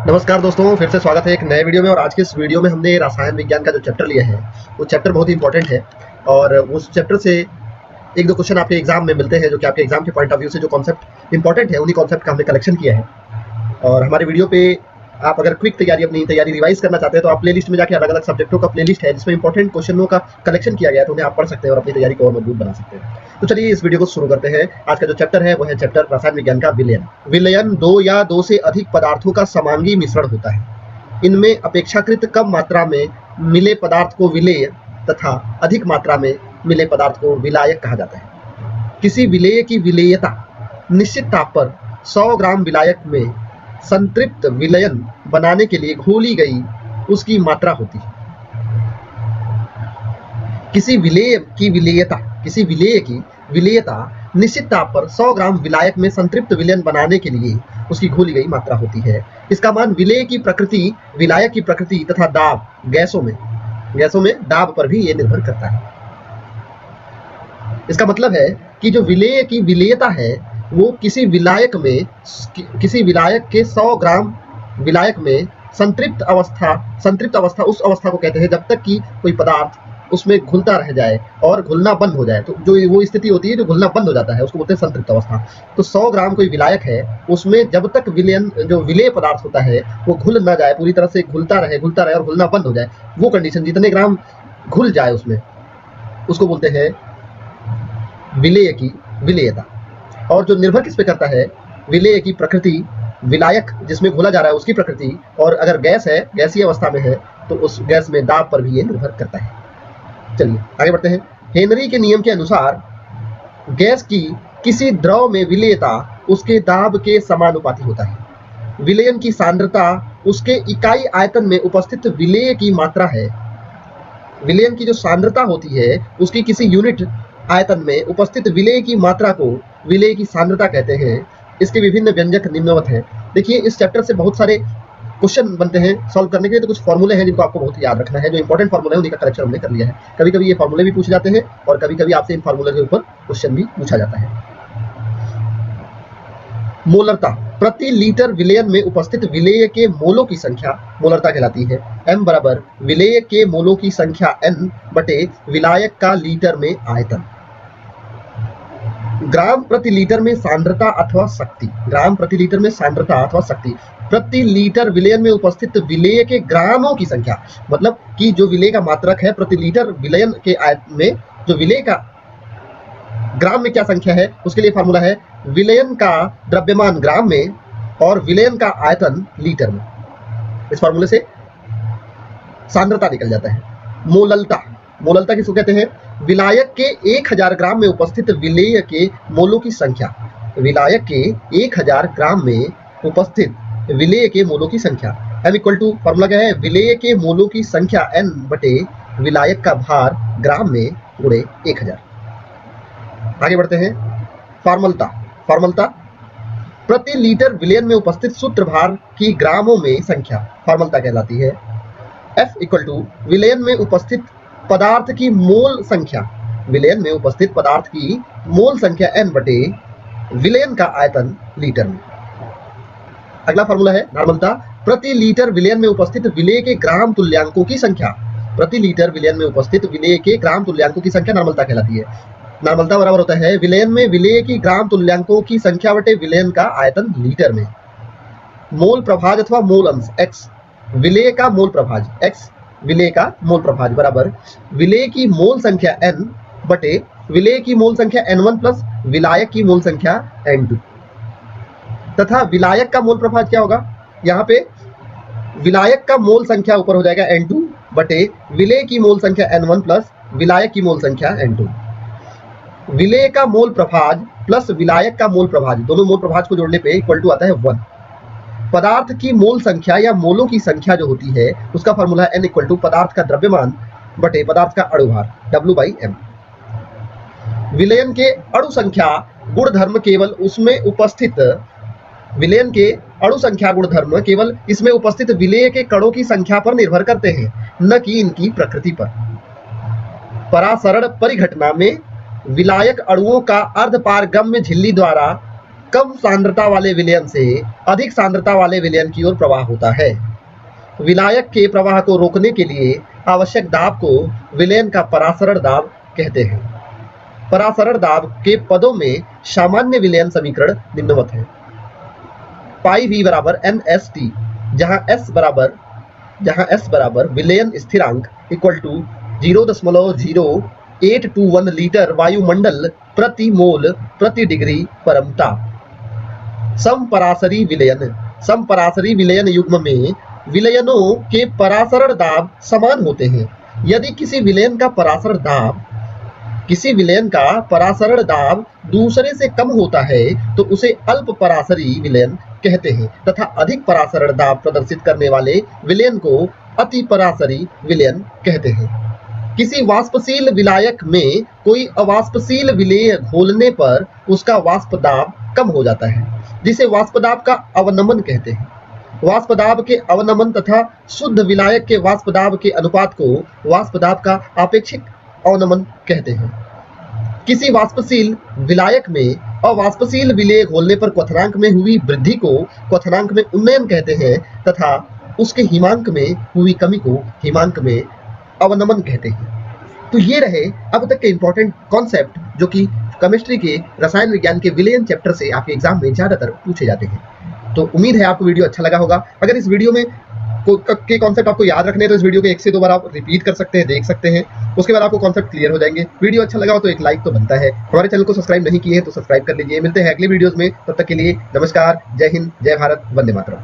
नमस्कार दोस्तों, फिर से स्वागत है एक नए वीडियो में। और आज के इस वीडियो में हमने रसायन विज्ञान का जो चैप्टर लिया है वो चैप्टर बहुत ही इंपॉर्टेंट है और उस चैप्टर से एक दो क्वेश्चन आपके एग्जाम में मिलते हैं जो कि आपके एग्जाम के पॉइंट ऑफ व्यू से जो कॉन्सेप्ट इंपॉर्टेंट है उन्हीं कॉन्सेप्ट का हमने कलेक्शन किया है। और हमारे वीडियो पे आप अगर क्विक अपनी तैयारी रिवाइज करना चाहते हैं तो आप प्लेलिस्ट में जाके अलग अलग सब्जेक्टों का प्लेलिस्ट है जिसमें इंपॉर्टेंट क्वेश्चनों का कलेक्शन किया गया है, तो उन्हें आप पढ़ सकते हैं और अपनी तैयारी को और मजबूत बना सकते हैं। तो चलिए इस वीडियो को शुरू करते हैं। आज का जो चैप्टर है वो है चैप्टर रसायन विज्ञान का विलयन। विलयन दो या दो से अधिक पदार्थों का समांगी मिश्रण होता है। इनमें अपेक्षाकृत कम मात्रा में मिले पदार्थ को विलेय तथा अधिक मात्रा में मिले पदार्थ को विलायक कहा जाता है। किसी विलेय की विलेयता निश्चित ताप पर 100 ग्राम विलायक में संतृप्त विलयन बनाने के लिए घोली गई उसकी मात्रा होती है। किसी विलेय की विलेयता निश्चित ताप पर 100 ग्राम विलायक में संतृप्त विलयन बनाने के लिए उसकी घोली गई मात्रा होती है। इसका मान विलेय की प्रकृति, विलायक की प्रकृति तथा दाब, गैसों में दाब पर भी ये निर्भर करता है। इसका मतलब है कि जो विलेय की विलेयता है वो किसी विलायक के 100 ग्राम विलायक में संतृप्त अवस्था उस अवस्था को कहते हैं जब तक कि कोई पदार्थ उसमें घुलता रह जाए और घुलना बंद हो जाए। तो जो वो स्थिति होती है जो घुलना बंद हो जाता है उसको बोलते हैं संतृप्त अवस्था। तो 100 ग्राम कोई विलायक है, उसमें जब तक विलेय पदार्थ होता है वो घुल ना जाए, पूरी तरह से घुलता रहे और घुलना बंद हो जाए, वो कंडीशन जितने ग्राम घुल जाए उसमें, उसको बोलते हैं विलेय की विलेयता। और जो निर्भर किस पे करता है, विलेय की प्रकृति, विलायक जिसमें घोला जा रहा है उसकी प्रकृति, और अगर गैस है, गैसीय अवस्था में है तो उस गैस में दाब पर भी ये निर्भर करता है। चलिए आगे बढ़ते हैं। हेनरी के नियम के अनुसार गैस की किसी द्रव में विलेयता उसके दाब के समानुपाती होता है। विलयन की सांद्रता उसके इकाई आयतन में उपस्थित विलेय की मात्रा है। विलयन की जो सांद्रता होती है उसकी किसी यूनिट आयतन में उपस्थित विलेय की मात्रा को विलेय की सांद्रता कहते हैं। इसके विभिन्न व्यंजक निम्नवत हैं। देखिए इस चैप्टर से बहुत सारे क्वेश्चन बनते हैं सॉल्व करने के लिए, तो कुछ फॉर्मूले हैं जिनको आपको बहुत याद रखना है। जो इंपॉर्टेंट फॉर्मूले हैं उन्हीं का कलेक्शन हमने कर लिया है। कभी कभी ये फॉर्मूले भी पूछे जाते हैं और कभी कभी आपसे इन फॉर्मूले के ऊपर क्वेश्चन भी पूछा जाता है। मोलरता, प्रति लीटर विलयन में उपस्थित विलेय के मोलों की संख्या मोलरता कहलाती है। m बराबर विलेय के मोलों की संख्या n बटे विलायक का लीटर में आयतन। ग्राम प्रति लीटर में सांद्रता अथवा शक्ति, प्रति लीटर विलयन में उपस्थित विलेय के ग्रामों की संख्या, मतलब कि जो विलेय का मात्रक है प्रति लीटर विलयन के आयतन में जो विलेय का ग्राम में क्या संख्या है, उसके लिए फार्मूला है विलयन का द्रव्यमान ग्राम में और विलयन का आयतन लीटर में। इस फार्मूले से सांद्रता निकल जाता है। मोललता किसको कहते हैं? विलायक के 1000 ग्राम में उपस्थित विलेय के मोलों की संख्या, विलायक के 1000 ग्राम में उपस्थित विलेय के मोलों की संख्या। m इक्वल टू फॉर्मूला क्या है? विलेय के मोलों की संख्या n बटे विलायक का भार ग्राम में गुणे 1000। आगे बढ़ते हैं। फॉर्मलता प्रति लीटर विलयन में उपस्थित सूत्रभार की ग्रामों में संख्या फॉर्मलता कहलाती है। F इक्वल टू विलयन में उपस्थित पदार्थ की मोल संख्या, n बटे विलयन का आयतन लीटर में। अगला फॉर्मूला है नॉर्मलता, प्रति लीटर विलयन में उपस्थित विलेय के ग्राम तुल्यांकों की संख्या, नॉर्मलता कहलाती है। नॉर्मलता बराबर होता है विलयन में विलेय की ग्राम तुल्यांकों की संख्या बटे विलयन का आयतन लीटर में। मोल प्रभाज अथवा मोल अंश x, विलेय का मोल प्रभाज बराबर विलेय की मोल संख्या n बटे विलेय की मोल संख्या n1 प्लस विलायक की मोल संख्या n2, तथा विलायक का मोल प्रभाज क्या होगा? यहाँ पे विलायक का मोल संख्या ऊपर हो जाएगा n2 बटे विलेय की मोल संख्या n1 प्लस विलायक की मोल संख्या n2। विलेय का मोल प्रभाज प्लस विलायक का मोल प्रभाज, दोनों मोल प्रभाज को जोड़ने पे इक्वल टू आता है 1। पदार्थ की मोल संख्या या मोलों की संख्या जो होती है उसका फॉर्मूला n इक्वल टू पदार्थ का द्रव्यमान बटे पदार्थ का अणुभार W/m। विलयन के अणु संख्या गुणधर्म केवल इसमें उपस्थित विलेय के कणों की संख्या पर निर्भर करते हैं, न कि इनकी प्रकृति पर। परासरण परिघटना में विलायक अणुओं का अर्धपारगम्य झिल्ली द्वारा कम सांद्रता वाले विलयन से अधिक सांद्रता वाले विलयन की ओर प्रवाह होता है। विलायक के प्रवाह को रोकने के लिए आवश्यक दाब को विलयन का परासरण दाब कहते हैं। परासरण दाब के पदों में सामान्य विलयन समीकरण निम्नवत है। पाई v बराबर NST, जहां S बराबर विलयन स्थिरांक इक्वल टू 0.0821 लीटर वायुमंडल प्रति मोल प्रति डिग्री परम ताप। समपरासरी विलयन युग्म में विलयनों के परासरण दाब समान होते हैं। यदि किसी विलयन का परासरण दाब दूसरे से कम होता है तो उसे अल्प परासरी विलयन कहते हैं तथा अधिक परासरण दाब प्रदर्शित करने वाले विलयन को अति परासरी विलयन कहते हैं। किसी वाष्पशील विलायक में कोई अवाष्पशील विलेय घोलने पर उसका वाष्प दाब कम हो जाता है, जिसे वाष्प दाब का अवनमन कहते हैं। वाष्प दाब के अवनमन तथा शुद्ध विलायक के वाष्प दाब के अनुपात को वाष्प दाब का आपेक्षिक अवनमन कहते हैं। किसी वाष्पशील विलायक में अवाष्पशील विलेय घोलने पर क्वथनांक में हुई वृद्धि को क्वथनांक में उन्नयन कहते हैं तथा उसके हिमांक में हुई कमी को हिमांक में अवनमन कहते हैं। तो ये रहे अब तक के इंपॉर्टेंट कॉन्सेप्ट जो कि केमिस्ट्री के रसायन विज्ञान के विलयन चैप्टर से आपके एग्जाम में ज्यादातर पूछे जाते हैं। तो उम्मीद है आपको वीडियो अच्छा लगा होगा। अगर इस वीडियो में के कॉन्सेप्ट आपको याद रखने हैं तो इस वीडियो को 1 से 2 बार आप रिपीट कर सकते हैं, देख सकते हैं, उसके बाद आपको कॉन्सेप्ट क्लियर हो जाएंगे। वीडियो अच्छा लगा हो तो एक लाइक तो बनता है। हमारे चैनल को सब्सक्राइब नहीं किए हैं तो सब्सक्राइब कर लीजिए। मिलते हैं अगले वीडियोस में, तब तक के लिए नमस्कार, जय हिंद, जय भारत, वंदे मातरम।